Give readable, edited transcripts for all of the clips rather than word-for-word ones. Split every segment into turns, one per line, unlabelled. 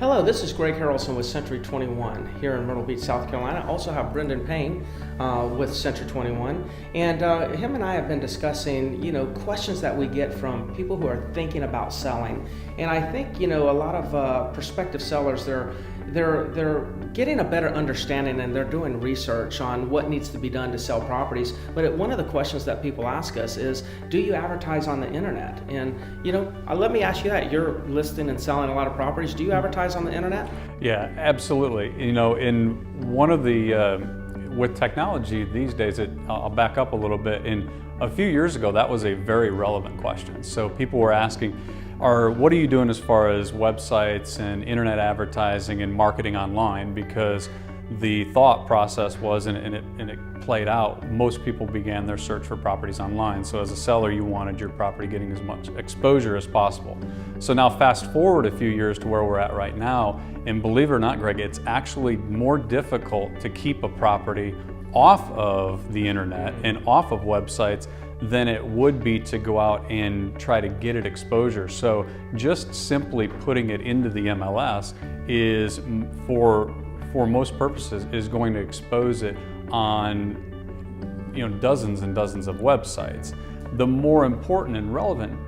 Hello, this is Greg Harrelson with C21 here in Myrtle Beach, South Carolina. I also have Brendan Payne with C21, and him and I have been discussing, questions that we get from people who are thinking about selling. And I think, a lot of prospective sellers, they're getting a better understanding and they're doing research on what needs to be done to sell properties. But one of the questions that people ask us is, do you advertise on the internet? And let me ask you that. You're listing and selling a lot of properties. Do you advertise on the internet?
Yeah, absolutely. In one of the with technology these days, I'll back up a little bit. And a few years ago, that was a very relevant question. So people were asking, what are you doing as far as websites and internet advertising and marketing online? Because the thought process was, and it played out, most people began their search for properties online. So as a seller, you wanted your property getting as much exposure as possible. So now fast forward a few years to where we're at right now, and believe it or not, Greg, it's actually more difficult to keep a property off of the internet and off of websites than it would be to go out and try to get it exposure. So just simply putting it into the MLS is, for most purposes, is going to expose it on dozens and dozens of websites. The more important and relevant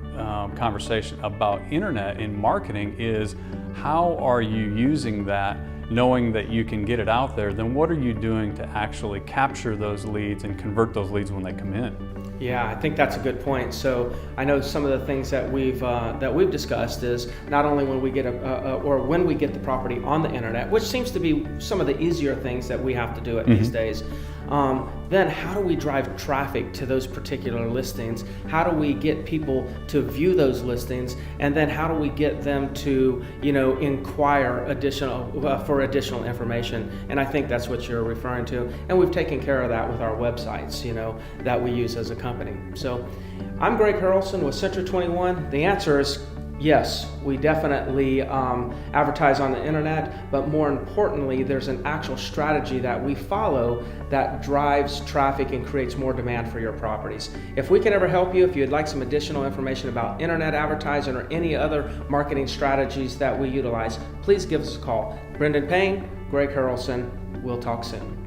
conversation about internet and marketing is, how are you using that, knowing that you can get it out there? Then what are you doing to actually capture those leads and convert those leads when they come in?
Yeah, I think that's a good point. So I know some of the things that we've discussed is not only when we get when we get the property on the internet, which seems to be some of the easier things that we have to do these days. Then how do we drive traffic to those particular listings? How do we get people to view those listings? And then how do we get them to, inquire for additional information? And I think that's what you're referring to. And we've taken care of that with our websites, that we use as a company. So I'm Greg Harrelson with C21. The answer is yes, we definitely advertise on the internet, but more importantly, there's an actual strategy that we follow that drives traffic and creates more demand for your properties. If we can ever help you, if you'd like some additional information about internet advertising or any other marketing strategies that we utilize, please give us a call. Brendan Payne, Greg Harrelson, we'll talk soon.